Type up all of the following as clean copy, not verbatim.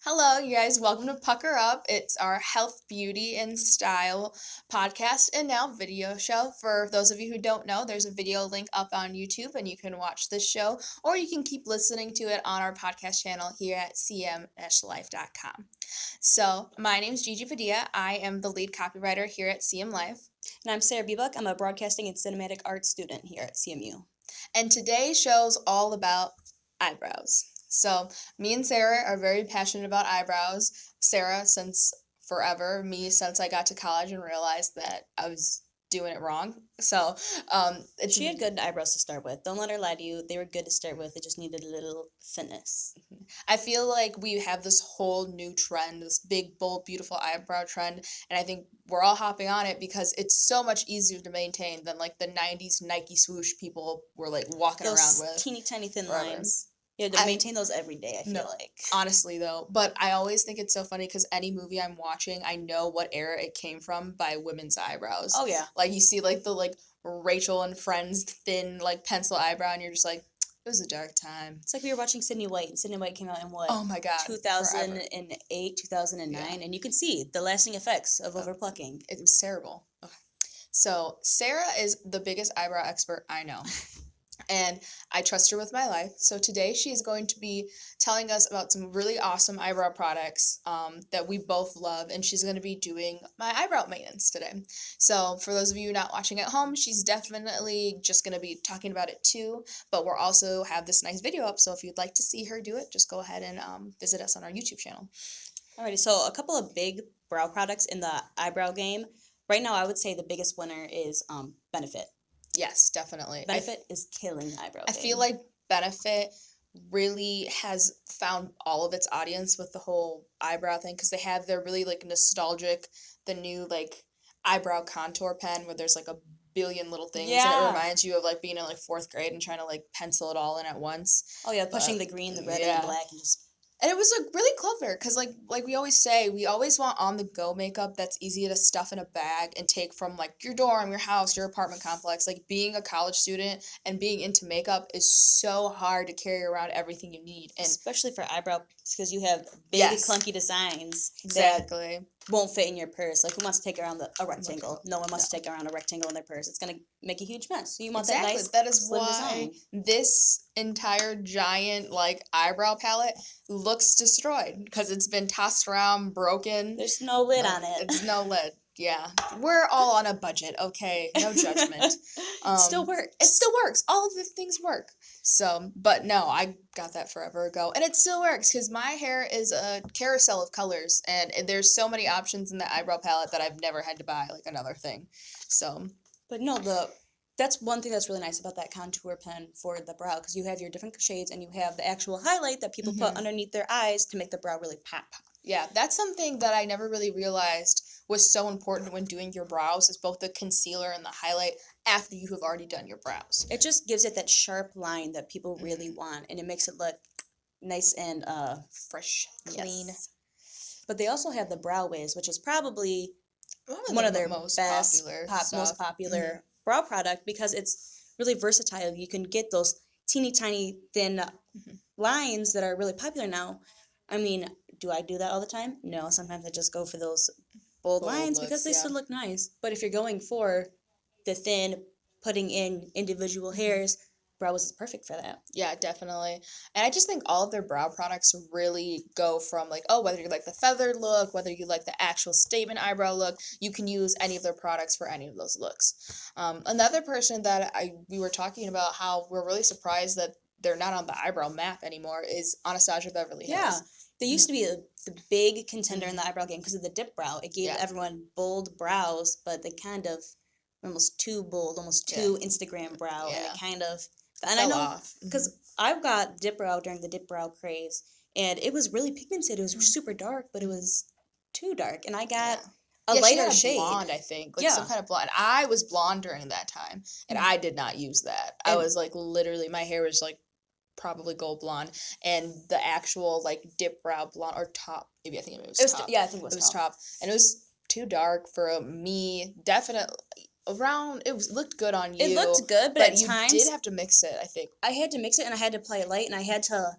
Hello, you guys. Welcome to Pucker Up. It's our health, beauty, and style podcast and now video show. For those of you who don't know, there's a video link up on YouTube and you can watch this show or you can keep listening to it on our podcast channel here at cm-life.com. So, my name is Gigi Padilla. I am the lead copywriter here at CM Life. And I'm Sarah Biebuck. I'm a broadcasting and cinematic arts student here at CMU. And today's show's all about eyebrows. So me and Sarah are very passionate about eyebrows. Sarah since forever, me since I got to college and realized that I was doing it wrong. So She had good eyebrows to start with. Don't let her lie to you. They were good to start with. It just needed a little thinness. I feel like we have this whole new trend, this big, bold, beautiful eyebrow trend, and I think we're all hopping on it because it's so much easier to maintain than like the 90s Nike swoosh people were like walking around with. Those teeny tiny thin forever. lines. You had to maintain those every day, I feel like. Honestly, though. But I always think it's so funny because any movie I'm watching, I know what era it came from by women's eyebrows. Oh, yeah. Like, you see, like, the, Rachel and Friends thin, pencil eyebrow, and you're just like, it was a dark time. It's like we were watching Sydney White, and Sydney White came out in what? Oh, my God. 2008, 2009, and you can see the lasting effects of overplucking. It was terrible. Okay. So, Sarah is the biggest eyebrow expert I know. And I trust her with my life. So today she is going to be telling us about some really awesome eyebrow products that we both love. And she's going to be doing my eyebrow maintenance today. So for those of you not watching at home, she's definitely just going to be talking about it too. But we'll also have this nice video up. So if you'd like to see her do it, just go ahead and visit us on our YouTube channel. Alrighty, so a couple of big brow products in the eyebrow game. Right now, I would say the biggest winner is Benefit. Yes, definitely. Benefit is killing the eyebrow game. I feel like Benefit really has found all of its audience with the whole eyebrow thing because they have their really nostalgic, the new eyebrow contour pen where there's a billion little things and it reminds you of being in fourth grade and trying to pencil it all in at once. Oh yeah, pushing the green, the red, and the black and just. And it was really clever because like we always say, we always want on-the-go makeup that's easy to stuff in a bag and take from your dorm, your house, your apartment complex. Being a college student and being into makeup is so hard to carry around everything you need. And especially for eyebrows because you have big, clunky designs. Exactly. That won't fit in your purse. Who wants to take around a rectangle? No one wants to take around a rectangle in their purse. It's going to make a huge mess. So you want that nice, that is slim why design. This entire giant eyebrow palette looks destroyed because it's been tossed around, broken. There's no lid on it. It's no lid. Yeah, we're all on a budget, okay? No judgment. It still works. It still works. All of the things work. So, but no, I got that forever ago. And it still works because my hair is a carousel of colors. And there's so many options in the eyebrow palette that I've never had to buy another thing. So. But no, that's one thing that's really nice about that contour pen for the brow because you have your different shades and you have the actual highlight that people put underneath their eyes to make the brow really pop. Yeah, that's something that I never really realized was so important when doing your brows is both the concealer and the highlight after you have already done your brows. It just gives it that sharp line that people really want, and it makes it look nice and fresh, clean. Yes. But they also have the Brow Wiz, which is probably one of their most popular brow product because it's really versatile. You can get those teeny tiny thin lines that are really popular now. I mean, do I do that all the time? No, sometimes I just go for those bold lines because they still look nice. But if you're going for the thin, putting in individual hairs, Brow Wiz is perfect for that. Yeah, definitely. And I just think all of their brow products really go from whether you like the feathered look, whether you like the actual statement eyebrow look, you can use any of their products for any of those looks. Another person that we were talking about how we're really surprised that they're not on the eyebrow map anymore is Anastasia Beverly Hills. Yeah. They used to be the big contender in the eyebrow game because of the dip brow. It gave everyone bold brows, but they kind of were almost too bold, almost too Instagram brow. Yeah. And it kind of... And I know, because I've got dip brow during the dip brow craze, and it was really pigmented. It was super dark, but it was too dark. And I got a lighter shade. Blonde, I think. Some kind of blonde. I was blonde during that time, and I did not use that. I was literally, my hair was probably gold blonde, and the actual dip brow blonde or top, maybe I think it was top. I think it was top. And it was too dark for me. Definitely looked good on you. It looked good, but at you times did have to mix it, I think. I had to mix it and I had to apply it light and I had to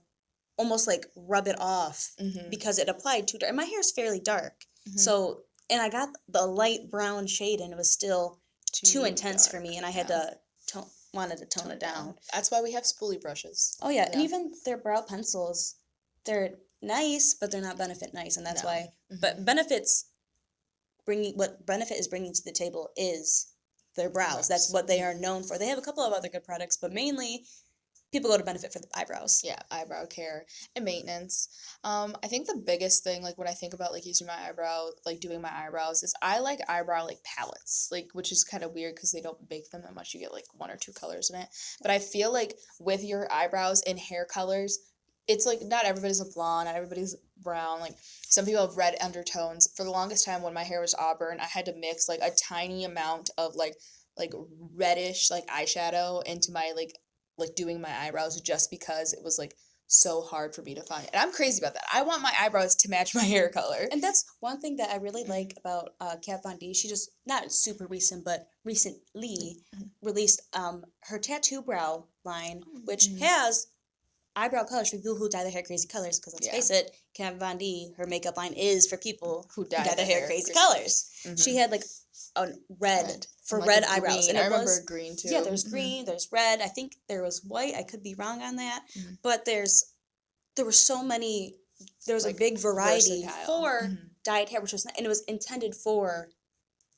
almost like rub it off because it applied too dark. And my hair is fairly dark. So, and I got the light brown shade and it was still too intense dark for me, and I had to wanted to tone it down. That's why we have spoolie brushes. Oh yeah, and even their brow pencils, they're nice, but they're not Benefit nice, and that's why. But Benefit is bringing to the table is their brows. That's what they are known for. They have a couple of other good products, but mainly people go to Benefit for the eyebrows. Yeah, eyebrow care and maintenance. I think the biggest thing, like when I think about like using my eyebrow, like doing my eyebrows, is I like eyebrow like palettes, like which is kind of weird because they don't bake them that much. You get like 1 or 2 colors in it. But I feel like with your eyebrows and hair colors, it's like not everybody's a blonde, not everybody's brown. Like some people have red undertones. For the longest time when my hair was auburn, I had to mix like a tiny amount of like reddish like eyeshadow into my like doing my eyebrows just because it was like so hard for me to find. And I'm crazy about that. I want my eyebrows to match my hair color. And that's one thing that I really like about Kat Von D. She just, not super recent, but recently released her tattoo brow line, which has eyebrow colors for people who dye their hair crazy colors. Because let's face it, Kat Von D, her makeup line is for people who dye their hair crazy colors. She had like a red for like red eyebrows, and I remember green too. Yeah, there's green, there's red. I think there was white. I could be wrong on that, but there were so many. There was like a big variety for dyed hair, which was and it was intended for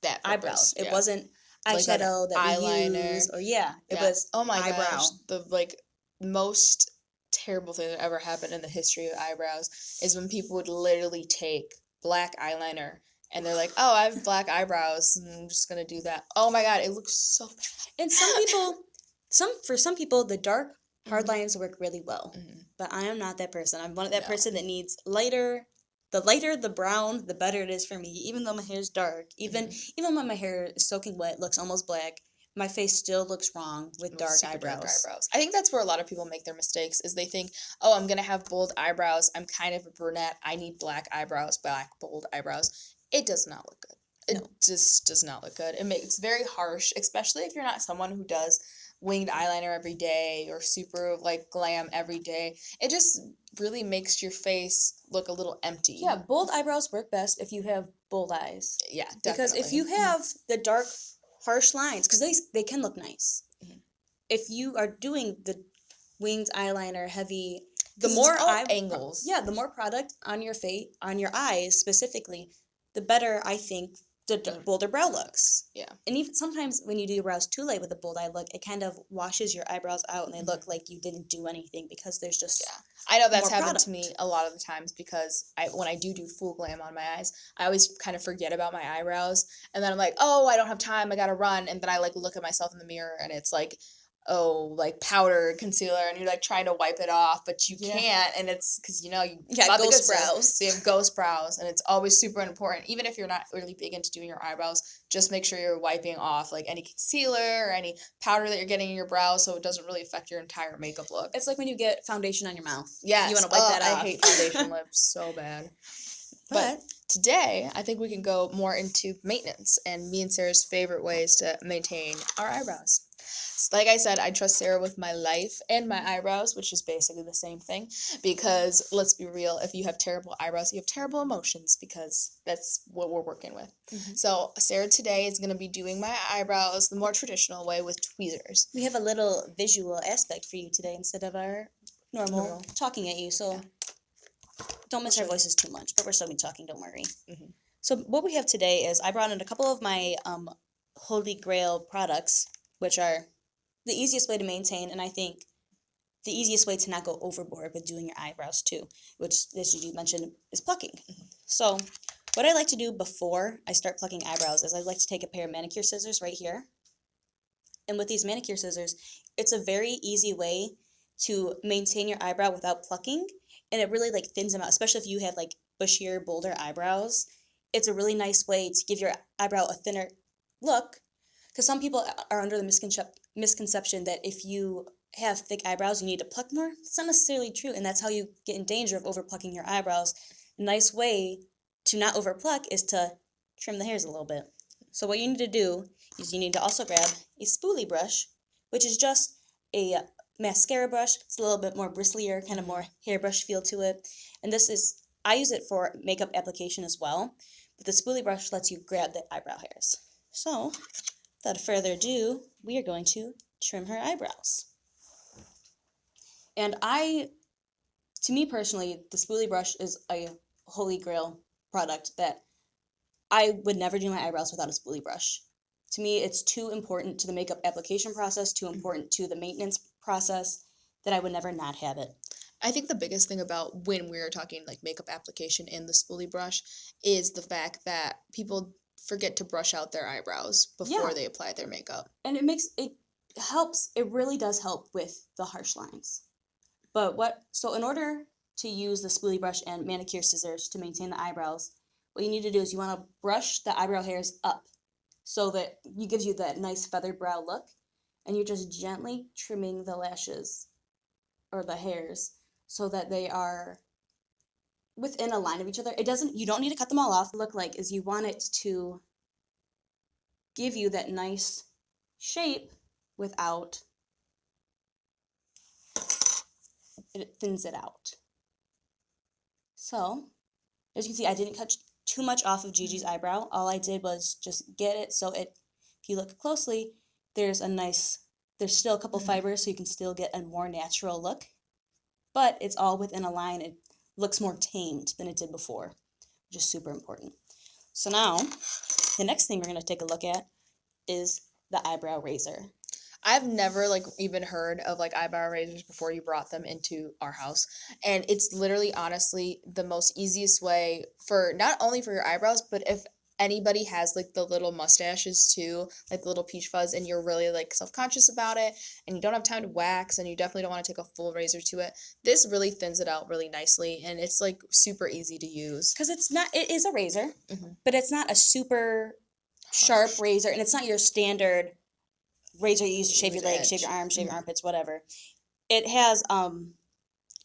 that eyebrows. It wasn't eyeshadow, that eyeliner, used, or it was eyebrow. Gosh, the like most terrible thing that ever happened in the history of eyebrows is when people would literally take black eyeliner. And they're like, oh, I have black eyebrows, and I'm just going to do that. Oh, my God, it looks so bad. And for some people, the dark, hard lines work really well. But I am not that person. I'm one of that person that needs lighter. The lighter the brown, the better it is for me. Even though my hair is dark, even when my hair is soaking wet, looks almost black, my face still looks wrong with dark eyebrows. I think that's where a lot of people make their mistakes, is they think, oh, I'm going to have bold eyebrows. I'm kind of a brunette. I need black eyebrows, black, bold eyebrows. It does not look good. It just does not look good. It's very harsh, especially if you're not someone who does winged eyeliner every day or super like glam every day. It just really makes your face look a little empty. Yeah, bold eyebrows work best if you have bold eyes. Yeah, definitely. Because if you have the dark, harsh lines, because they can look nice. If you are doing the winged eyeliner heavy, the more angles. Yeah, the more product on your face, on your eyes specifically, the better I think the bolder brow looks. Yeah. And even sometimes when you do your brows too light with a bold eye look, it kind of washes your eyebrows out and they look like you didn't do anything because there's just I know that's happened to me a lot of the times because when I do full glam on my eyes, I always kind of forget about my eyebrows. And then I'm like, oh, I don't have time. I got to run. And then I like look at myself in the mirror and it's like, oh, like powder concealer, and you're like trying to wipe it off, but you can't, and it's because you got ghost brows. So you have ghost brows, and it's always super important. Even if you're not really big into doing your eyebrows, just make sure you're wiping off like any concealer or any powder that you're getting in your brows, so it doesn't really affect your entire makeup look. It's like when you get foundation on your mouth. Yeah, you want to wipe that off. I hate foundation lips so bad. But today, I think we can go more into maintenance and me and Sarah's favorite ways to maintain our eyebrows. Like I said, I trust Sarah with my life and my eyebrows, which is basically the same thing, because let's be real, if you have terrible eyebrows, you have terrible emotions, because that's what we're working with. So Sarah today is going to be doing my eyebrows the more traditional way with tweezers. We have a little visual aspect for you today instead of our normal talking at you, so don't miss our voices too much, but we're still going to be talking, don't worry. So what we have today is I brought in a couple of my Holy Grail products, which are the easiest way to maintain, and I think the easiest way to not go overboard with doing your eyebrows too, which, as you mentioned, is plucking. So what I like to do before I start plucking eyebrows is I like to take a pair of manicure scissors right here. And with these manicure scissors, it's a very easy way to maintain your eyebrow without plucking, and it really like thins them out, especially if you have like bushier, bolder eyebrows. It's a really nice way to give your eyebrow a thinner look. Because some people are under the misconception that if you have thick eyebrows, you need to pluck more. It's not necessarily true, and that's how you get in danger of overplucking your eyebrows. A nice way to not overpluck is to trim the hairs a little bit. So what you need to do is you need to also grab a spoolie brush, which is just a mascara brush. It's a little bit more bristlier, kind of more hairbrush feel to it. And I use it for makeup application as well. But the spoolie brush lets you grab the eyebrow hairs. So, without further ado, we are going to trim her eyebrows. And to me personally, the spoolie brush is a holy grail product that I would never do my eyebrows without a spoolie brush. To me, it's too important to the makeup application process, too important to the maintenance process, that I would never not have it. I think the biggest thing about when we're talking like makeup application and the spoolie brush is the fact that people forget to brush out their eyebrows before they apply their makeup. And it really does help with the harsh lines. So in order to use the spoolie brush and manicure scissors to maintain the eyebrows, what you need to do is you want to brush the eyebrow hairs up so that it gives you that nice feathered brow look, and you're just gently trimming the lashes or the hairs so that they are within a line of each other. You don't need to cut them all off. Look like is you want it to give you that nice shape without it thins it out. So, as you can see, I didn't cut too much off of Gigi's eyebrow. All I did was just get it so if you look closely, there's still a couple fibers, so you can still get a more natural look. But it's all within a line. It looks more tamed than it did before, which is super important. So now, the next thing we're going to take a look at is the eyebrow razor. I've never even heard of eyebrow razors before you brought them into our house, and it's literally honestly the most easiest way for not only for your eyebrows, but if anybody has the little mustaches too, the little peach fuzz, and you're really self-conscious about it and you don't have time to wax and you definitely don't want to take a full razor to it, this really thins it out really nicely, and it's super easy to use because it is a razor, but it's not a super sharp razor, and it's not your standard razor you use to shave your legs, shave your arms, shave your armpits, whatever. It has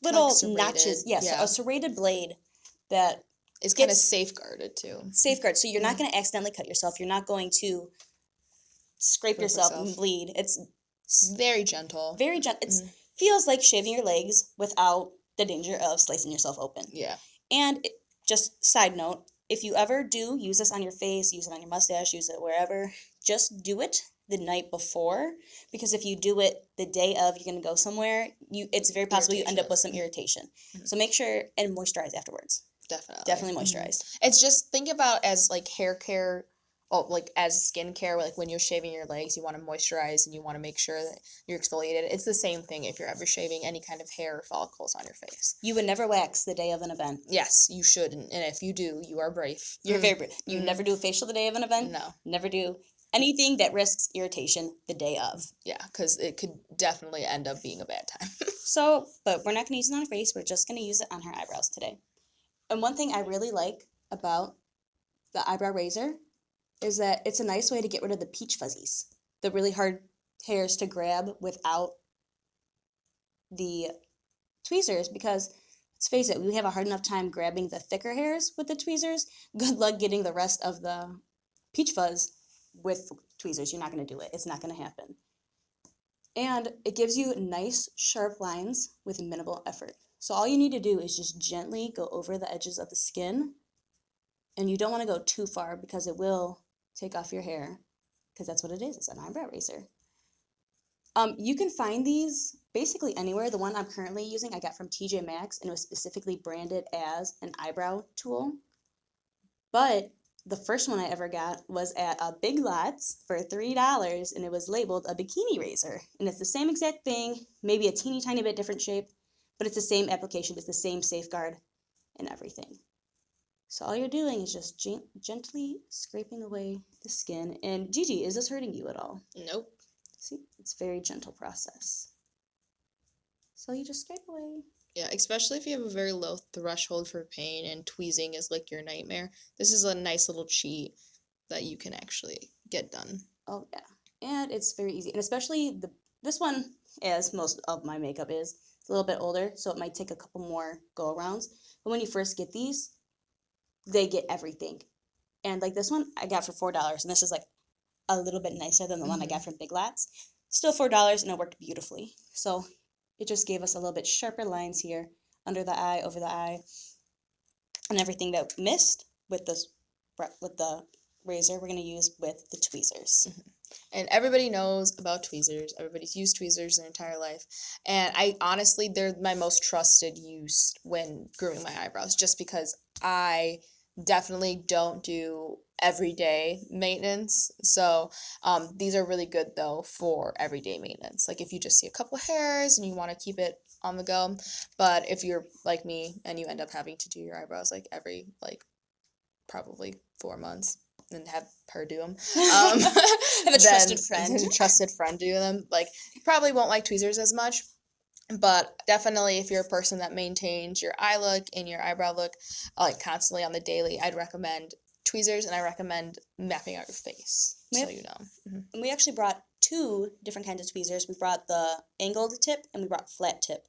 little notches. Yes, a serrated blade that is kind of safeguarded too. Safeguard, so you're not going to accidentally cut yourself. You're not going to scrape yourself and bleed. It's very gentle. Very gentle. It feels like shaving your legs without the danger of slicing yourself open. Yeah. And just side note, if you ever do use this on your face, use it on your mustache, use it wherever, just do it the night before, because if you do it the day of you're going to go somewhere, it's very possible you end up with some irritation. So make sure and moisturize afterwards. Definitely moisturize. It's just think about as hair care, as skin care, when you're shaving your legs, you want to moisturize and you want to make sure that you're exfoliated. It's the same thing if you're ever shaving any kind of hair or follicles on your face. You would never wax the day of an event. Yes, you shouldn't. And if you do, you are brave. You're very brave. You never do a facial the day of an event? No. Never do anything that risks irritation the day of. Yeah, because it could definitely end up being a bad time. But we're not going to use it on her face. We're just going to use it on her eyebrows today. And one thing I really like about the eyebrow razor is that it's a nice way to get rid of the peach fuzzies, the really hard hairs to grab without the tweezers, because let's face it, we have a hard enough time grabbing the thicker hairs with the tweezers. Good luck getting the rest of the peach fuzz with tweezers. You're not going to do it. It's not going to happen. And it gives you nice, sharp lines with minimal effort. So all you need to do is just gently go over the edges of the skin. And you don't want to go too far because it will take off your hair, because that's what it is. It's an eyebrow razor. You can find these basically anywhere. The one I'm currently using I got from TJ Maxx, and it was specifically branded as an eyebrow tool. But the first one I ever got was at a Big Lots for $3, and it was labeled a bikini razor. And it's the same exact thing, maybe a teeny tiny bit different shape, but it's the same application, it's the same safeguard and everything. So all you're doing is just gently scraping away the skin. And Gigi, is this hurting you at all? Nope. See, it's a very gentle process. So you just scrape away. Yeah, especially if you have a very low threshold for pain and tweezing is your nightmare. This is a nice little cheat that you can actually get done. Oh, yeah. And it's very easy. And especially this one, as most of my makeup is, it's a little bit older, so it might take a couple more go-arounds. But when you first get these, they get everything. And this one I got for $4, and this is a little bit nicer than the one I got from Big Lots. Still $4, and it worked beautifully. So it just gave us a little bit sharper lines here, under the eye, over the eye, and everything that missed with the razor, we're going to use with the tweezers. Mm-hmm. And everybody knows about tweezers. Everybody's used tweezers their entire life. And I honestly, they're my most trusted use when grooming my eyebrows, just because I definitely don't do everyday maintenance. So these are really good, though, for everyday maintenance. Like if you just see a couple hairs and you want to keep it on the go. But if you're like me and you end up having to do your eyebrows like every, like, probably 4 months, and have her do them. Have a trusted friend. A trusted friend do them. Like, you probably won't like tweezers as much, but definitely if you're a person that maintains your eye look and your eyebrow look like constantly on the daily, I'd recommend tweezers, and I recommend mapping out your face, so you know. Mm-hmm. And we actually brought 2 different kinds of tweezers. We brought the angled tip and we brought flat tip.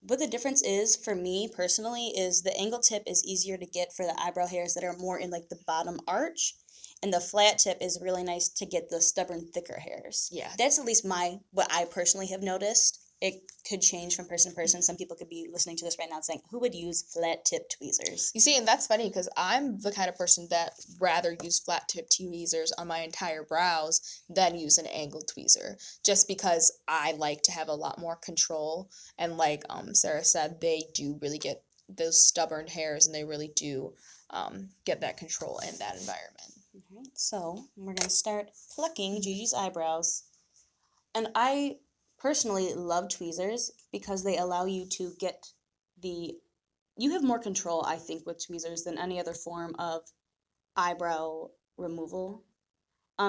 What the difference is for me personally is the angled tip is easier to get for the eyebrow hairs that are more in like the bottom arch, and the flat tip is really nice to get the stubborn, thicker hairs. Yeah. That's at least what I personally have noticed. It could change from person to person. Some people could be listening to this right now and saying, who would use flat tip tweezers? You see, and that's funny because I'm the kind of person that rather use flat tip tweezers on my entire brows than use an angled tweezer, just because I like to have a lot more control. And like Sarah said, they do really get those stubborn hairs, and they really do get that control in that environment. Right, so we're going to start plucking Gigi's eyebrows. And I personally love tweezers because they allow you to get you have more control, I think, with tweezers than any other form of eyebrow removal.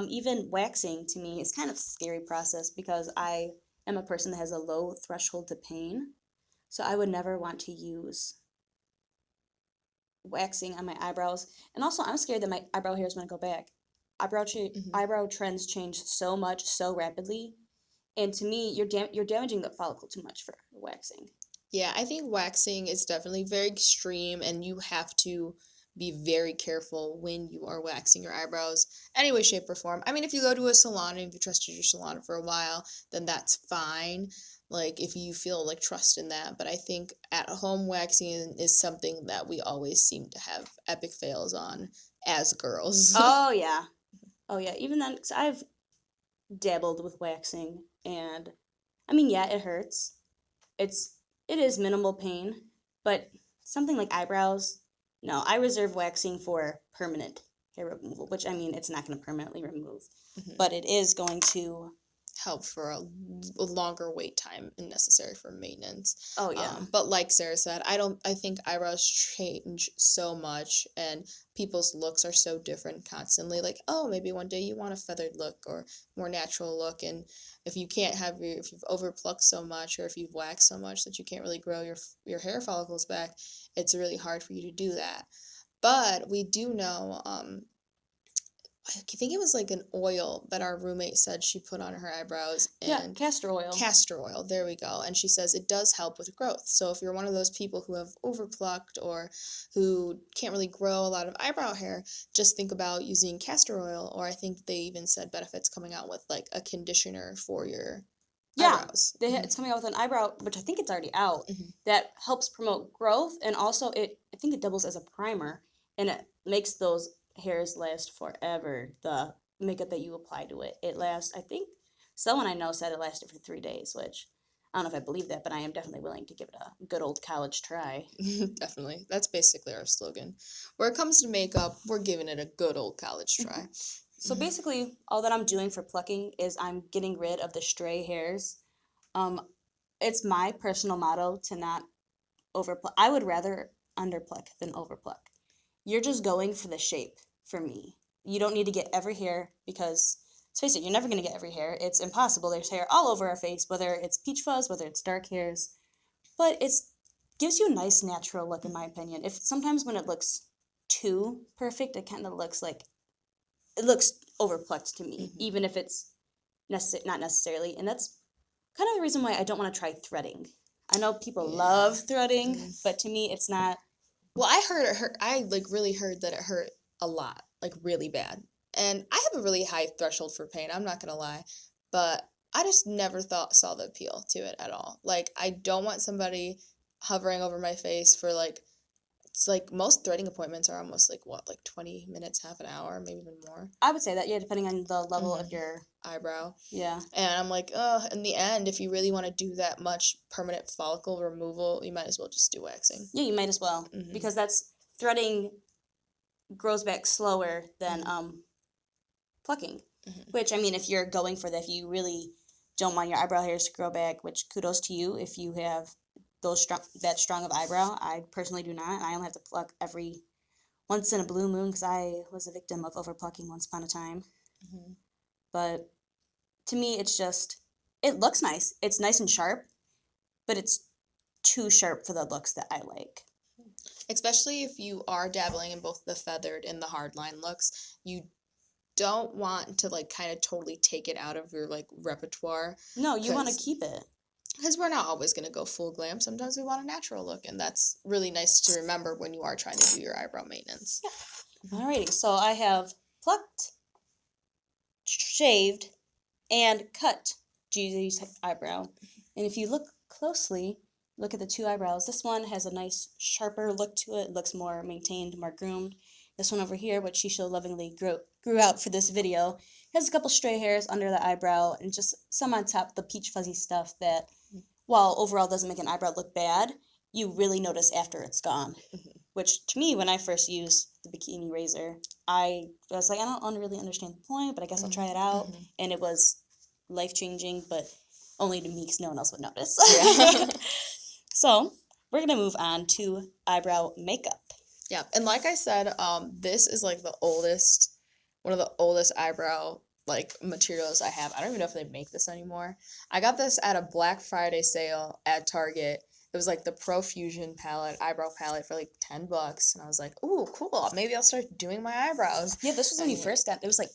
Even waxing, to me, is kind of a scary process because I am a person that has a low threshold to pain. So I would never want to use waxing on my eyebrows. And also, I'm scared that my eyebrow hairs going to go back. Eyebrow trends change so much, so rapidly. And to me, you're damaging the follicle too much for waxing. Yeah, I think waxing is definitely very extreme, and you have to be very careful when you are waxing your eyebrows, any way, shape, or form. I mean, if you go to a salon and if you trusted your salon for a while, then that's fine. Like, if you feel like trust in that. But I think at home waxing is something that we always seem to have epic fails on as girls. Oh, yeah. Oh, yeah. Even then, 'cause I've dabbled with waxing, and I mean, yeah, it hurts. It is minimal pain, but something like eyebrows, no, I reserve waxing for permanent hair removal, which, I mean, it's not going to permanently remove, but it is going to help for a longer wait time and necessary for maintenance. Oh, yeah. But like Sarah said, I think eyebrows change so much, and people's looks are so different constantly. Like, oh, maybe one day you want a feathered look or more natural look, and if you can't have if you've overplucked so much, or if you've waxed so much that you can't really grow your hair follicles back, it's really hard for you to do that. But we do know, I think it was like an oil that our roommate said she put on her eyebrows. And yeah, castor oil. Castor oil, there we go. And she says it does help with growth. So if you're one of those people who have overplucked or who can't really grow a lot of eyebrow hair, just think about using castor oil. Or I think they even said Benefit's coming out with like a conditioner for your eyebrows. It's coming out with an eyebrow, which I think it's already out, that helps promote growth, and also I think it doubles as a primer, and it makes those hairs last forever. The makeup that you apply to it lasts, I think someone I know said it lasted for 3 days, which I don't know if I believe that, but I am definitely willing to give it a good old college try. Definitely. That's basically our slogan. Where it comes to makeup, we're giving it a good old college try. So basically, all that I'm doing for plucking is I'm getting rid of the stray hairs. It's my personal motto to not overpluck. I would rather underpluck than overpluck. You're just going for the shape for me. You don't need to get every hair because, let's face it, you're never going to get every hair. It's impossible. There's hair all over our face, whether it's peach fuzz, whether it's dark hairs. But it gives you a nice natural look, in my opinion. Sometimes when it looks too perfect, it kind of looks like, it looks overplucked to me, even if it's not necessarily. And that's kind of the reason why I don't want to try threading. I know people love threading, but to me, it's not. Well, I heard it hurt. I really heard that it hurt a lot, like really bad. And I have a really high threshold for pain. I'm not gonna lie, but I just never saw the appeal to it at all. Like, I don't want somebody hovering over my face for, like, it's like most threading appointments are almost like, what, like 20 minutes, half an hour, maybe even more. I would say that, yeah, depending on the level of your eyebrow. Yeah. And I'm like, in the end, if you really want to do that much permanent follicle removal, you might as well just do waxing. Yeah, you might as well. Because that's threading grows back slower than plucking. Which, I mean, if you're going for that, if you really don't want your eyebrow hairs to grow back, which kudos to you if you have that strong of eyebrow. I personally do not. I only have to pluck every once in a blue moon because I was a victim of over plucking once upon a time. But to me, it's just, it looks nice. It's nice and sharp, but it's too sharp for the looks that I like. Especially if you are dabbling in both the feathered and the hardline looks, you don't want to, like, kind of totally take it out of your, like, repertoire. No, you want to keep it. Because we're not always going to go full glam. Sometimes we want a natural look, and that's really nice to remember when you are trying to do your eyebrow maintenance. Yeah. Alrighty, so I have plucked, shaved, and cut Gigi's eyebrow. And if you look closely, look at the two eyebrows. This one has a nice, sharper look to it. It looks more maintained, more groomed. This one over here, which she so lovingly grew out for this video, has a couple stray hairs under the eyebrow and just some on top, the peach fuzzy stuff that, while overall doesn't make an eyebrow look bad, you really notice after it's gone. Which, to me, when I first used the bikini razor, I was like, I don't really understand the point, but I guess I'll try it out. And it was life-changing, but only to me because no one else would notice. Yeah. So, we're going to move on to eyebrow makeup. Yeah, and like I said, this is like one of the oldest eyebrow like materials I have. I don't even know if they make this anymore. I got this at a Black Friday sale at Target. It was like the Profusion eyebrow palette for like $10, and I was like, "Ooh, cool! Maybe I'll start doing my eyebrows." Yeah, this was when you first got. It was like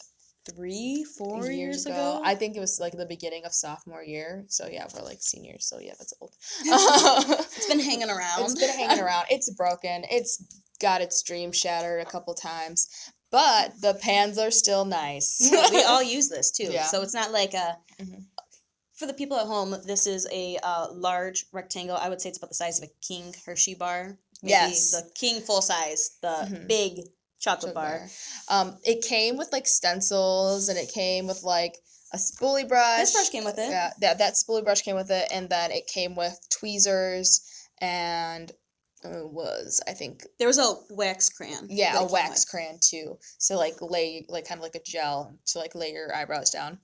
3-4 years ago. I think it was like the beginning of sophomore year. So yeah, we're like seniors. So yeah, that's old. It's been hanging around. It's been hanging around. It's broken. It's got its dream shattered a couple times, but the pans are still nice. Yeah, we all use this too. Yeah. So it's not like a. For the people at home, this is a large rectangle. I would say it's about the size of a King Hershey bar. Maybe yes, the King full size, the big chocolate bar. It came with like stencils, and it came with like a spoolie brush. This brush came with it. Yeah, that spoolie brush came with it, and then it came with tweezers and. I think there was a wax crayon. Yeah, a wax crayon too. So like kind of like a gel to like lay your eyebrows down.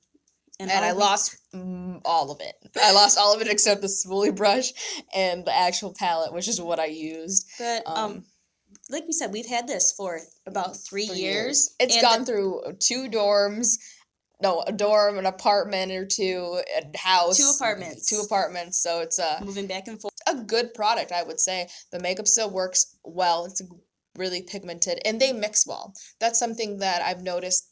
And I lost all of it. I lost all of it except the spoolie brush and the actual palette, which is what I used. But like we said, we've had this for about 3 years. It's gone through 2 dorms. No, a dorm, an apartment or 2, a house. 2 apartments. 2 apartments. So it's moving back and forth. A good product, I would say. The makeup still works well. It's really pigmented, and they mix well. That's something that I've noticed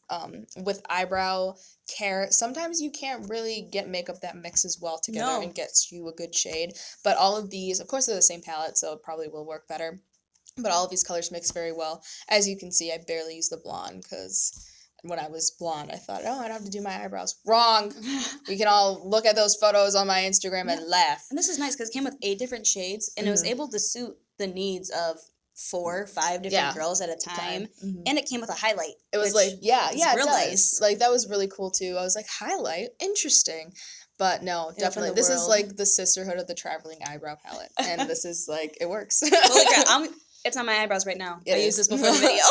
with eyebrow care. Sometimes you can't really get makeup that mixes well together and gets you a good shade. But all of these, of course, they're the same palette, so it probably will work better. But all of these colors mix very well. As you can see, I barely use the blonde because when I was blonde, I thought, I don't have to do my eyebrows. Wrong. We can all look at those photos on my Instagram and laugh. And this is nice because it came with 8 different shades, and it was able to suit the needs of 4 or 5 different girls at a time. And it came with a highlight. It was like, real nice. Like, that was really cool, too. I was like, highlight? Interesting. But no, definitely. This is like the sisterhood of the traveling eyebrow palette. And this is like, it works. Holy crap. It's on my eyebrows right now. I used this before the video.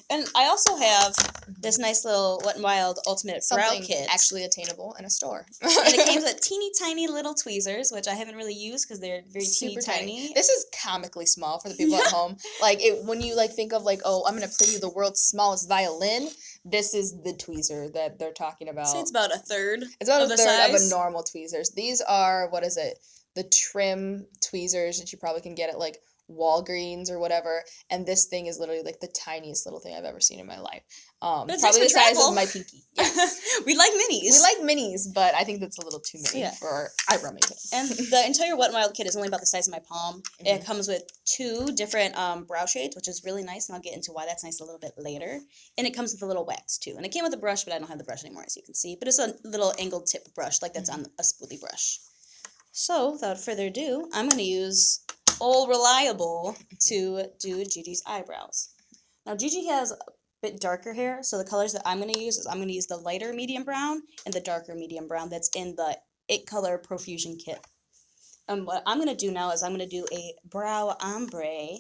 And I also have this nice little Wet n Wild Ultimate Brow Kit. Actually attainable in a store. And it came with teeny tiny little tweezers, which I haven't really used because they're very teeny tiny. This is comically small for the people at home. Like, when you like think of like, oh, I'm going to play you the world's smallest violin, this is the tweezer that they're talking about. So it's about a third. It's about a third of a normal tweezers. These are, the trim tweezers that you probably can get at like Walgreens or whatever, and this thing is literally like the tiniest little thing I've ever seen in my life. But it's probably nice the for size travel. of my pinky. Yes. We like minis. We like minis, but I think that's a little too mini for eyebrow maintenance. And the entire Wet n Wild kit is only about the size of my palm. Mm-hmm. It comes with 2 different brow shades, which is really nice, and I'll get into why that's nice a little bit later. And it comes with a little wax, too. And it came with a brush, but I don't have the brush anymore, as you can see. But it's a little angled tip brush, like that's on a spoolie brush. So, without further ado, I'm going to use Old Reliable to do Gigi's eyebrows. Now, Gigi has a bit darker hair, so the colors that I'm going to use is I'm going to use the lighter medium brown and the darker medium brown that's in the 8 color Profusion kit. What I'm going to do now is I'm going to do a brow ombre,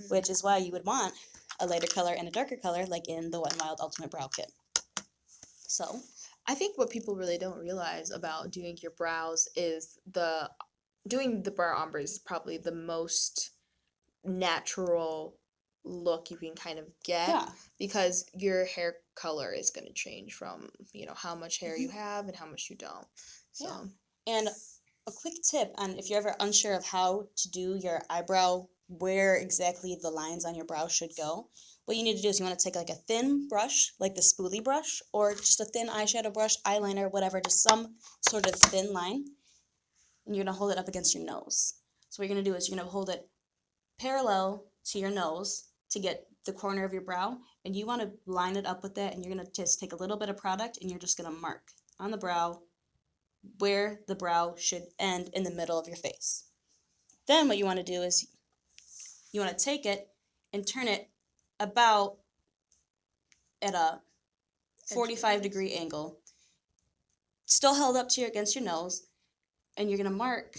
which is why you would want a lighter color and a darker color, like in the Wet n Wild Ultimate Brow Kit. So, I think what people really don't realize about doing your brows is doing the brow ombre is probably the most natural look you can kind of get, because your hair color is going to change from, how much hair you have and how much you don't. So, and a quick tip on if you're ever unsure of how to do your eyebrow, where exactly the lines on your brow should go, what you need to do is you want to take like a thin brush, like the spoolie brush, or just a thin eyeshadow brush, eyeliner, whatever, just some sort of thin line, and you're going to hold it up against your nose. So what you're going to do is you're going to hold it parallel to your nose to get the corner of your brow, and you want to line it up with that, and you're going to just take a little bit of product, and you're just going to mark on the brow where the brow should end in the middle of your face. Then what you want to do is you want to take it and turn it about at a 45-degree angle, still held up to against your nose, and you're going to mark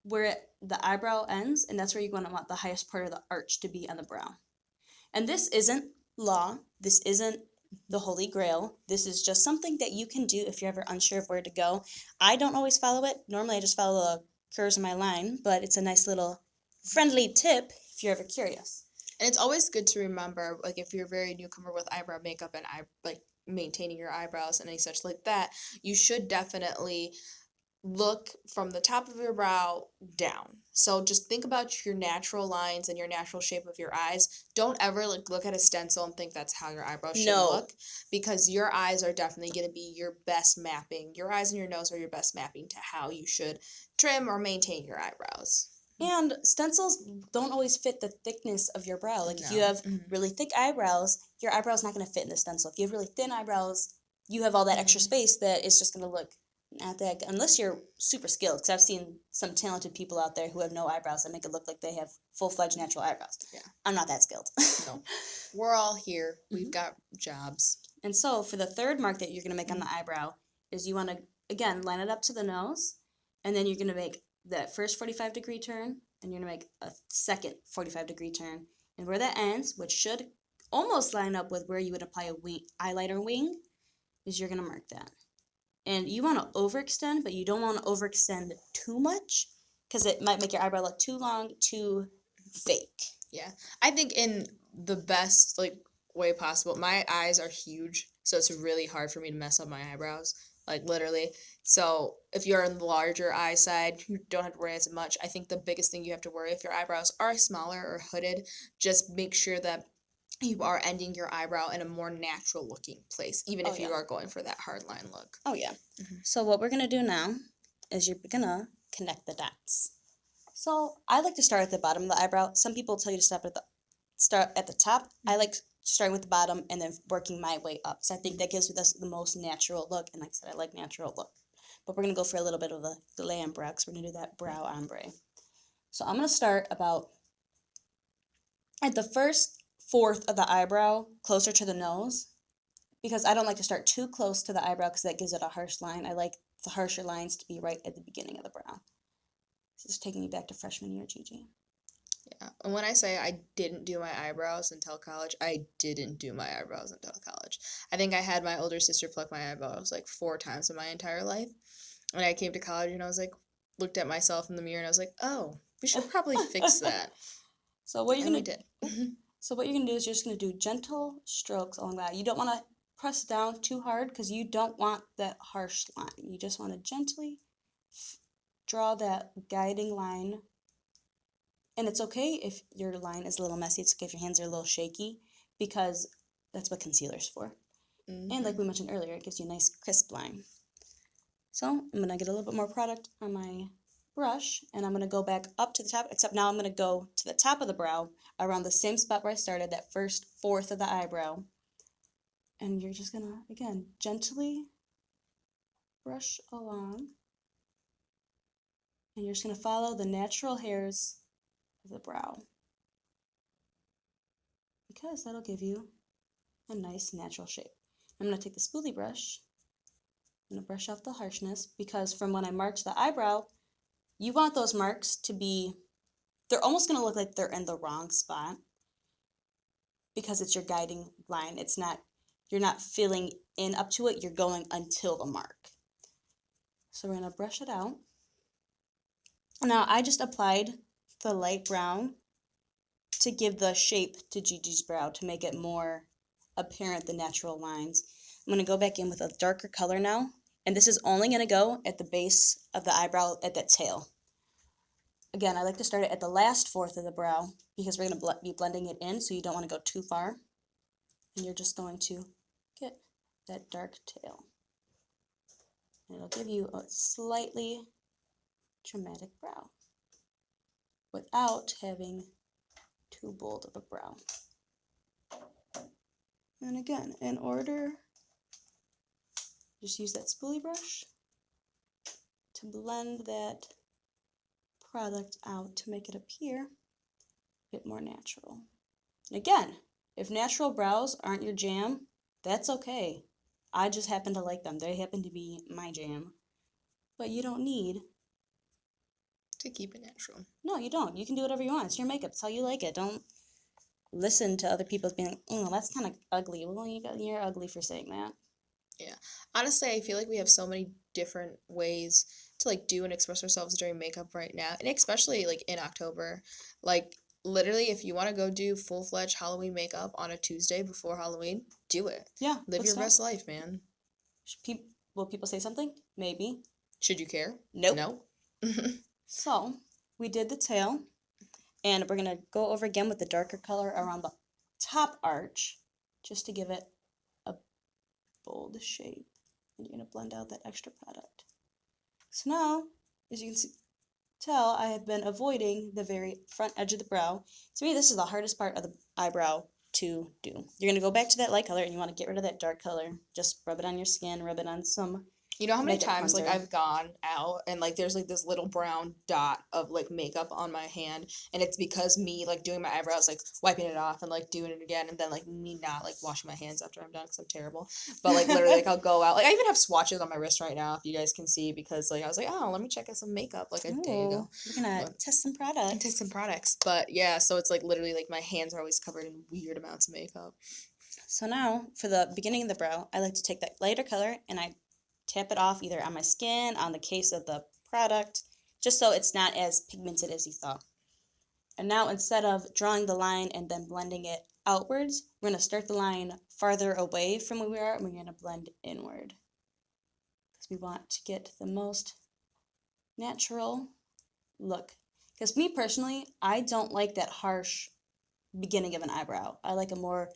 where the eyebrow ends, and that's where you're going to want the highest part of the arch to be on the brow. And this isn't law. This isn't the Holy Grail. This is just something that you can do if you're ever unsure of where to go. I don't always follow it. Normally I just follow the curves in my line, but it's a nice little friendly tip if you're ever curious. And it's always good to remember, like, if you're a very newcomer with eyebrow makeup and maintaining your eyebrows and any such like that, you should definitely look from the top of your brow down. So just think about your natural lines and your natural shape of your eyes. Don't ever look at a stencil and think that's how your eyebrows should look, because your eyes are definitely going to be your best mapping. Your eyes and your nose are your best mapping to how you should trim or maintain your eyebrows. And stencils don't always fit the thickness of your brow. Like, if you have really thick eyebrows, your eyebrow's not going to fit in the stencil. If you have really thin eyebrows, you have all that extra space that it's just going to look not that good, unless you're super skilled, because I've seen some talented people out there who have no eyebrows that make it look like they have full-fledged natural eyebrows. Yeah. I'm not that skilled. No. We're all here. We've got jobs. And so for the third mark that you're going to make on the eyebrow is you want to, again, line it up to the nose, and then you're going to make that first 45-degree turn, and you're going to make a second 45-degree turn. And where that ends, which should almost line up with where you would apply a eyeliner wing, is you're going to mark that. And you want to overextend, but you don't want to overextend too much, because it might make your eyebrow look too long, too fake. Yeah. I think in the best way possible. My eyes are huge, so it's really hard for me to mess up my eyebrows, literally. So if you're on the larger eye side, you don't have to worry as much. I think the biggest thing you have to worry, if your eyebrows are smaller or hooded, just make sure that you are ending your eyebrow in a more natural looking place, even if you are going for that hard line look. Oh, yeah. So what we're going to do now is you're going to connect the dots. So I like to start at the bottom of the eyebrow. Some people tell you to start at the top. I like starting with the bottom and then working my way up. So I think that gives us the most natural look. And like I said, I like natural look. But we're going to go for a little bit of a glam brow, because we're going to do that brow ombre. So I'm going to start about at the first fourth of the eyebrow, closer to the nose, because I don't like to start too close to the eyebrow, because that gives it a harsh line. I like the harsher lines to be right at the beginning of the brow. This is taking me back to freshman year, Gigi. Yeah, and when I say I didn't do my eyebrows until college, I didn't do my eyebrows until college. I think I had my older sister pluck my eyebrows 4 times in my entire life. When I came to college, and I was looked at myself in the mirror, and I was like, oh, we should probably fix that. So what you're going to do? So what you're going to do is you're just going to do gentle strokes along that. You don't want to press down too hard, because you don't want that harsh line. You just want to gently draw that guiding line And it's okay if your line is a little messy. It's okay if your hands are a little shaky because that's what concealer's for. Mm-hmm. And like we mentioned earlier, it gives you a nice crisp line. So I'm going to get a little bit more product on my brush, and I'm going to go back up to the top, except now I'm going to go to the top of the brow around the same spot where I started, that first fourth of the eyebrow. And you're just going to, again, gently brush along. And you're just going to follow the natural hairs of the brow, because that'll give you a nice natural shape. I'm going to take the spoolie brush. I'm going to brush off the harshness, because from when I marked the eyebrow, you want those marks to be, they're almost going to look like they're in the wrong spot, because it's your guiding line. It's not, you're not filling in up to it, you're going until the mark. So we're going to brush it out. Now I just applied the light brown to give the shape to Gigi's brow, to make it more apparent, the natural lines. I'm going to go back in with a darker color now, and this is only going to go at the base of the eyebrow, at that tail. Again, I like to start it at the last fourth of the brow, because we're going to be blending it in, so you don't want to go too far. And you're just going to get that dark tail. And it'll give you a slightly dramatic brow without having too bold of a brow. And again, in order, just use that spoolie brush to blend that product out to make it appear a bit more natural. And again, if natural brows aren't your jam, that's okay. I just happen to like them. They happen to be my jam. But you don't need to keep it natural. No, you don't. You can do whatever you want. It's your makeup. It's how you like it. Don't listen to other people being like, oh, that's kind of ugly. Well, you're ugly for saying that. Yeah. Honestly, I feel like we have so many different ways to like do and express ourselves during makeup right now. And especially like in October. Like literally, if you want to go do full-fledged Halloween makeup on a Tuesday before Halloween, do it. Yeah. Live your best life, man. Will people say something? Maybe. Should you care? Nope. No. So we did the tail, and we're going to go over again with the darker color around the top arch, just to give it a bold shape. And you're going to blend out that extra product. So now, as you can tell, I have been avoiding the very front edge of the brow. To me, this is the hardest part of the eyebrow to do. You're going to go back to that light color, and you want to get rid of that dark color. Just rub it on your skin, rub it on some. You know how many times like I've gone out and like there's like this little brown dot of like makeup on my hand, and it's because me like doing my eyebrows, like wiping it off and like doing it again, and then like me not like washing my hands after I'm done because I'm terrible. But like literally like I'll go out, like I even have swatches on my wrist right now if you guys can see, because like I was like, oh, let me check out some makeup like a day ago. We're gonna test some products. And test some products. But yeah, so it's like literally like my hands are always covered in weird amounts of makeup. So now for the beginning of the brow, I like to take that lighter color and I tap it off either on my skin, on the case of the product, just so it's not as pigmented as you thought. And now instead of drawing the line and then blending it outwards, we're going to start the line farther away from where we are, and we're going to blend inward. Because we want to get the most natural look. Because me personally, I don't like that harsh beginning of an eyebrow. I like a more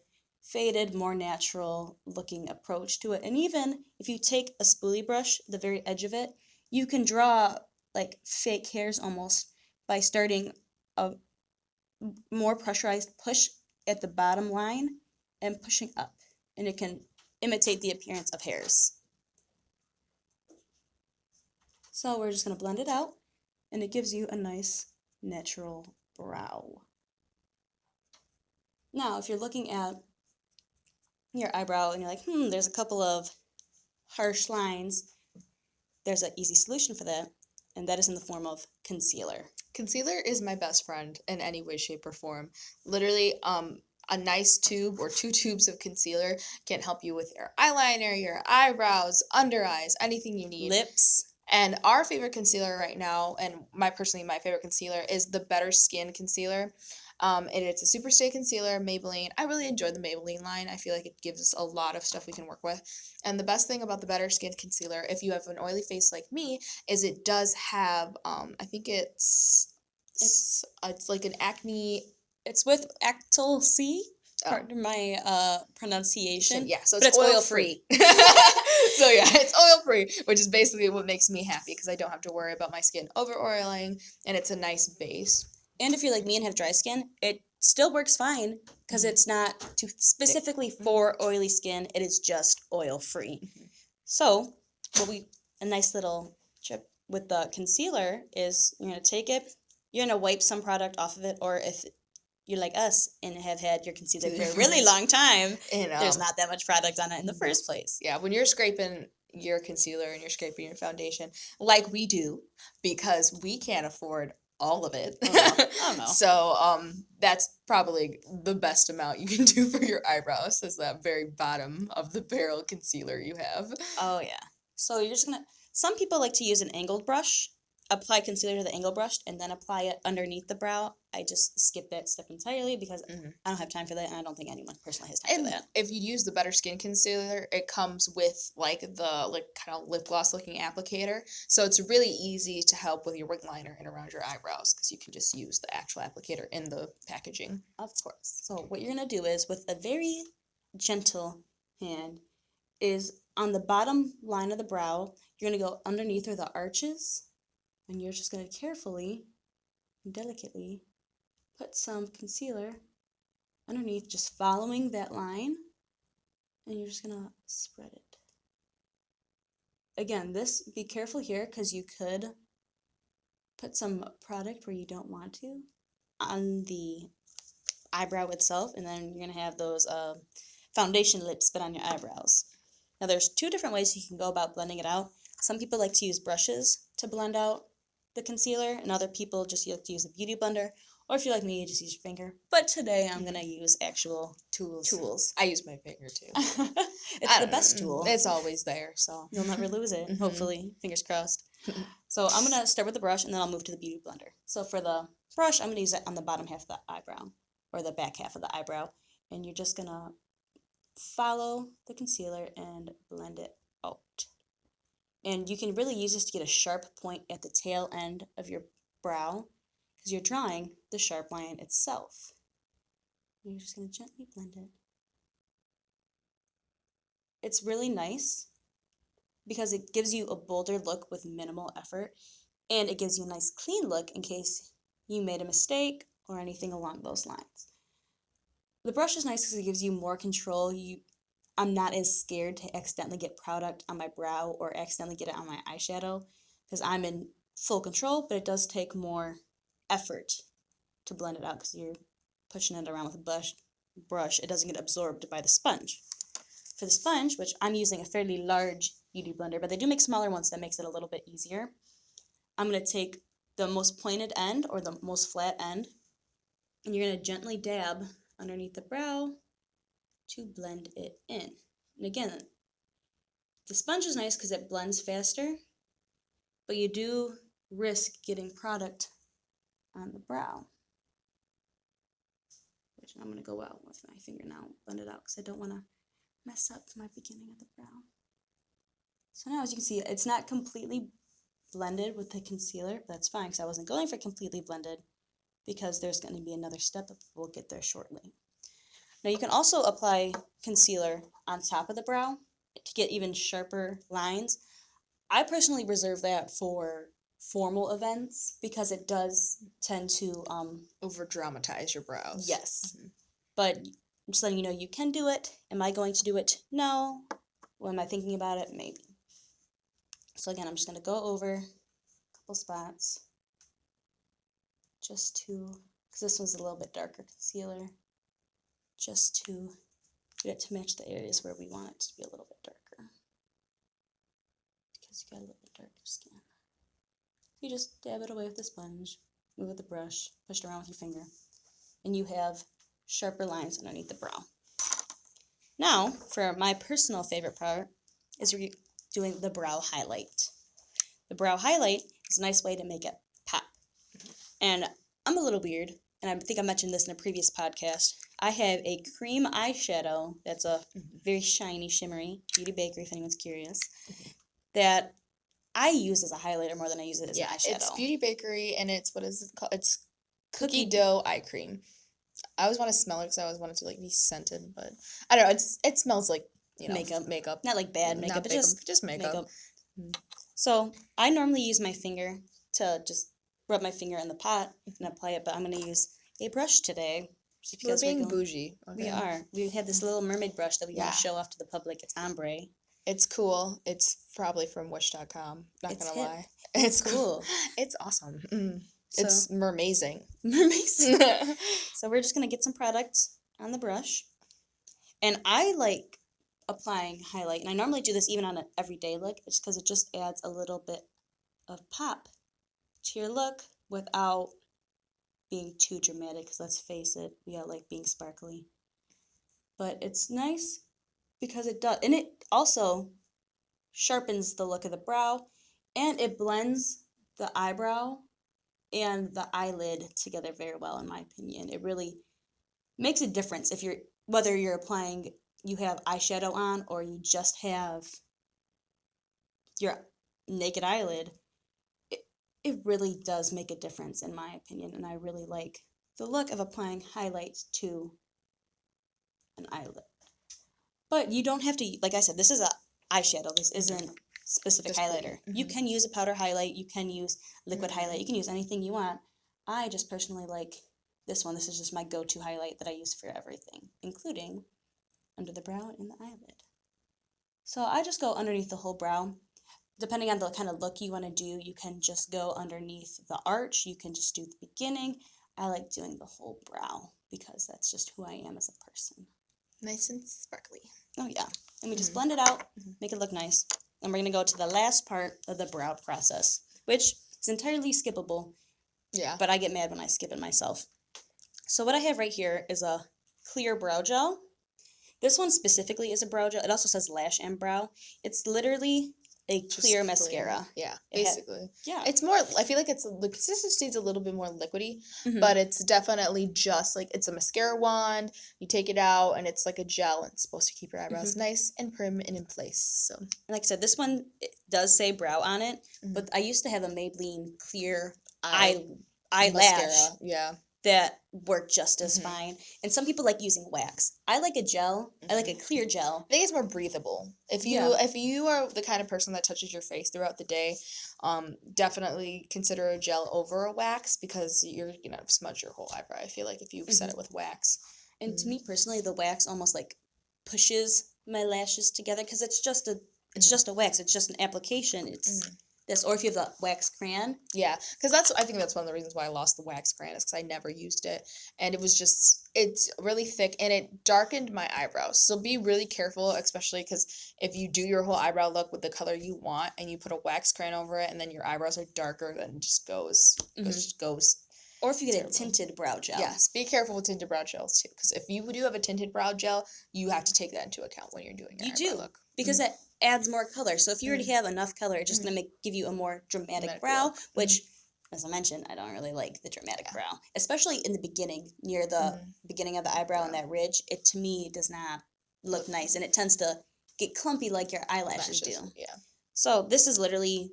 faded, more natural looking approach to it. And even if you take a spoolie brush, the very edge of it, you can draw like fake hairs almost by starting a more pressurized push at the bottom line and pushing up, and it can imitate the appearance of hairs. So we're just going to blend it out, and it gives you a nice natural brow. Now if you're looking at your eyebrow and you're like, there's a couple of harsh lines, there's an easy solution for that, and that is in the form of concealer. Concealer is my best friend in any way, shape, or form. Literally, a nice tube or 2 tubes of concealer can help you with your eyeliner, your eyebrows, under eyes, anything you need. Lips. And our favorite concealer right now, and my favorite concealer, is the Better Skin Concealer. And it's a Super Stay Concealer, Maybelline. I really enjoy the Maybelline line. I feel like it gives us a lot of stuff we can work with. And the best thing about the Better Skin Concealer, if you have an oily face like me, is it does have, I think it's It's like an acne. It's with Actyl C. Pardon my pronunciation. Yeah, so it's oil free. So yeah, it's oil free, which is basically what makes me happy because I don't have to worry about my skin over oiling, and it's a nice base. And if you're like me and have dry skin, it still works fine because it's not too specifically for oily skin. It is just oil free. Mm-hmm. So a nice little trip with the concealer is you're going to take it, you're going to wipe some product off of it, or if you're like us and have had your concealer for a really long time, there's not that much product on it in the first place. Yeah, when you're scraping your concealer and you're scraping your foundation, like we do, because we can't afford all of it. Oh, no. So that's probably the best amount you can do for your eyebrows is that very bottom of the barrel concealer you have. Oh, yeah. So you're just going to, some people like to use an angled brush, apply concealer to the angled brush, and then apply it underneath the brow. I just skip that step entirely because I don't have time for that, and I don't think anyone personally has time for that. If you use the Better Skin concealer, it comes with like the kind of lip gloss looking applicator, so it's really easy to help with your wing liner and around your eyebrows because you can just use the actual applicator in the packaging. Of course. So what you're gonna do is with a very gentle hand is on the bottom line of the brow, you're gonna go underneath where the arches, and you're just gonna carefully and delicately put some concealer underneath, just following that line, and you're just gonna spread it. Again, be careful here because you could put some product where you don't want to on the eyebrow itself, and then you're gonna have those foundation lips spit on your eyebrows. Now there's two different ways you can go about blending it out. Some people like to use brushes to blend out the concealer, and other people just like to use a beauty blender. Or if you're like me, you just use your finger. But today I'm going to use actual tools. I use my finger too. It's the best tool. It's always there, so. You'll never lose it, hopefully. Fingers crossed. So I'm going to start with the brush, and then I'll move to the beauty blender. So for the brush, I'm going to use it on the bottom half of the eyebrow, or the back half of the eyebrow. And you're just going to follow the concealer and blend it out. And you can really use this to get a sharp point at the tail end of your brow, because you're drawing the sharp line itself. And you're just going to gently blend it. It's really nice because it gives you a bolder look with minimal effort, and it gives you a nice clean look in case you made a mistake or anything along those lines. The brush is nice because it gives you more control. I'm not as scared to accidentally get product on my brow or accidentally get it on my eyeshadow because I'm in full control, but it does take more effort to blend it out because you're pushing it around with a brush. It doesn't get absorbed by the sponge. For the sponge, which I'm using a fairly large beauty blender, but they do make smaller ones that makes it a little bit easier. I'm going to take the most pointed end or the most flat end, and you're going to gently dab underneath the brow to blend it in. And again, the sponge is nice because it blends faster, but you do risk getting product on the brow, which I'm going to go out with my finger now, blend it out because I don't want to mess up my beginning of the brow. So now as you can see, it's not completely blended with the concealer, but that's fine because I wasn't going for completely blended because there's going to be another step, but we'll get there shortly. Now you can also apply concealer on top of the brow to get even sharper lines. I personally reserve that for formal events because it does tend to over dramatize your brows. Yes. But I'm just letting you know you can do it. Am I going to do it? No. Well, am I thinking about it? Maybe. So again, I'm just going to go over a couple spots just to, because this one's a little bit darker concealer, just to get it to match the areas where we want it to be a little bit darker. Because you got a little bit darker skin. You just dab it away with the sponge, move with the brush, push it around with your finger, and you have sharper lines underneath the brow. Now, for my personal favorite part, is doing the brow highlight. The brow highlight is a nice way to make it pop. And I'm a little weird, and I think I mentioned this in a previous podcast. I have a cream eyeshadow that's a very shiny, shimmery, Beauty Bakery if anyone's curious, that I use as a highlighter more than I use it as an eyeshadow. It's Beauty Bakery, and it's, what is it called? It's cookie dough eye cream. I always want to smell it because I always want it to like be scented, but I don't know. It smells like, you know, makeup. Not like bad makeup, but just makeup. So I normally use my finger to just rub my finger in the pot and apply it, but I'm going to use a brush today. Because we're being bougie. Okay? We are. We have this little mermaid brush that we want to show off to the public. It's ombre. It's cool. It's probably from Wish.com. Not gonna lie. It's cool. It's awesome. So, it's mermazing. Mermazing. So we're just gonna get some product on the brush, and I like applying highlight, and I normally do this even on an everyday look, just because it just adds a little bit of pop to your look without being too dramatic. Because let's face it, we all like being sparkly, but it's nice because it does, and it also sharpens the look of the brow, and it blends the eyebrow and the eyelid together very well, in my opinion. It really makes a difference if whether you're applying, you have eyeshadow on, or you just have your naked eyelid. It really does make a difference, in my opinion, and I really like the look of applying highlights to an eyelid. But you don't have to, like I said, this is a eyeshadow. This isn't specific highlighter. You can use a powder highlight. You can use liquid highlight. You can use anything you want. I just personally like this one. This is just my go-to highlight that I use for everything, including under the brow and the eyelid. So I just go underneath the whole brow. Depending on the kind of look you want to do, you can just go underneath the arch. You can just do the beginning. I like doing the whole brow because that's just who I am as a person. Nice and sparkly. Oh, yeah. And we just blend it out, make it look nice. And we're going to go to the last part of the brow process, which is entirely skippable. Yeah. But I get mad when I skip it myself. So what I have right here is a clear brow gel. This one specifically is a brow gel. It also says Lash and Brow. It's literally a clear mascara. Yeah, basically. Yeah. It's more, I feel like the consistency is a little bit more liquidy, but it's definitely just like, it's a mascara wand. You take it out and it's like a gel, and it's supposed to keep your eyebrows nice and prim and in place. So, like I said, this one, it does say brow on it, but I used to have a Maybelline clear eyelash. Mascara. Yeah. That work just as fine. And some people like using wax. I like a gel. I like a clear gel. I think it's more breathable. If you are the kind of person that touches your face throughout the day, definitely consider a gel over a wax, because you're gonna smudge your whole eyebrow, I feel like, if you set it with wax. And to me personally, the wax almost like pushes my lashes together, because it's just a wax. It's just an application. It's this, or if you have the wax crayon. Yeah, because I think that's one of the reasons why I lost the wax crayon, is because I never used it, and it's really thick, and it darkened my eyebrows. So be really careful, especially because if you do your whole eyebrow look with the color you want, and you put a wax crayon over it, and then your eyebrows are darker, then it just goes. Or if you get a tinted brow gel. Yes, be careful with tinted brow gels too, because if you do have a tinted brow gel, you have to take that into account when you're doing your eyebrow look. Because it adds more color. So if you already have enough color, it's just going to give you a more dramatic brow, look. Which, as I mentioned, I don't really like the dramatic brow. Especially in the beginning, near the beginning of the eyebrow and that ridge. It, to me, does not look nice. And it tends to get clumpy like your eyelashes do. Yeah. So this is literally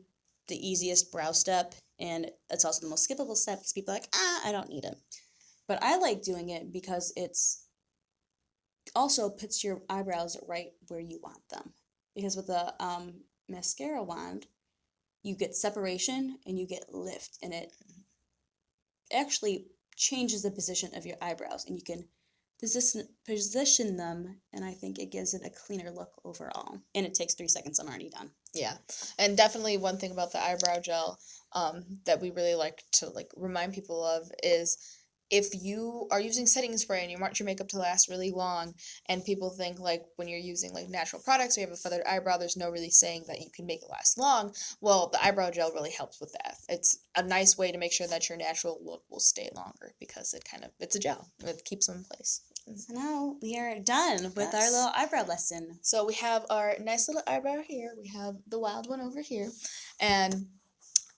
the easiest brow step. And it's also the most skippable step, because people are like, I don't need it. But I like doing it because it's also puts your eyebrows right where you want them. Because with the mascara wand, you get separation and you get lift, and it actually changes the position of your eyebrows, and you can position them, and I think it gives it a cleaner look overall. And it takes 3 seconds. I'm already done. Yeah, and definitely one thing about the eyebrow gel that we really like to remind people of is, if you are using setting spray and you want your makeup to last really long, and people think when you're using natural products or you have a feathered eyebrow, there's no really saying that you can make it last long. Well, the eyebrow gel really helps with that. It's a nice way to make sure that your natural look will stay longer, because it's a gel. It keeps them in place. So now we are done with our little eyebrow lesson. So we have our nice little eyebrow here. We have the wild one over here. And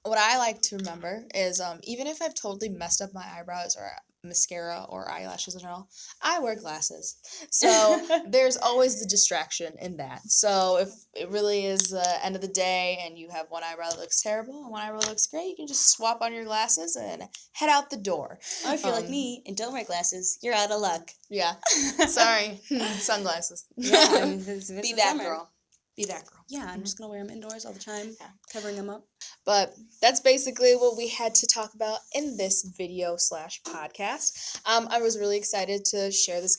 what I like to remember is, even if I've totally messed up my eyebrows, or mascara or eyelashes and all. I wear glasses. So there's always the distraction in that. So if it really is the end of the day and you have one eyebrow that looks terrible and one eyebrow that looks great, you can just swap on your glasses and head out the door. Or if you're like me and don't wear glasses, you're out of luck. Yeah. Sorry. Sunglasses. Yeah, I mean, Be that girl. Be that girl. Yeah, I'm just going to wear them indoors all the time, covering them up. But that's basically what we had to talk about in this video / podcast. I was really excited to share this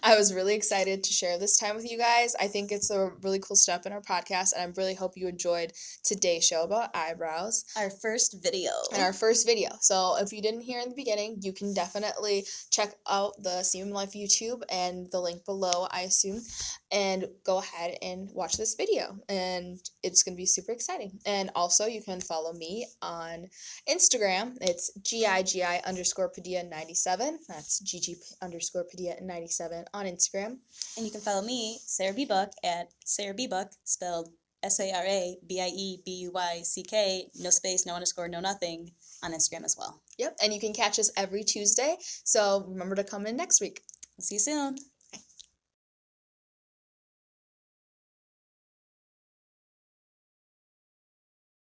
I was really excited to share this time with you guys. I think it's a really cool step in our podcast, and I really hope you enjoyed today's show about eyebrows. Our first video. So if you didn't hear in the beginning, you can definitely check out the CM Life YouTube and the link below, I assume, and go ahead and watch this video. And it's going to be super exciting. And also, you can follow me on Instagram. It's GIGI_Padilla97. That's GG_Padilla97 on Instagram. And you can follow me, Sarah B. Buck, at Sarah B. Buck, spelled SARABIEBUYCK, no space, no underscore, no nothing, on Instagram as well. Yep, and you can catch us every Tuesday. So remember to come in next week. See you soon.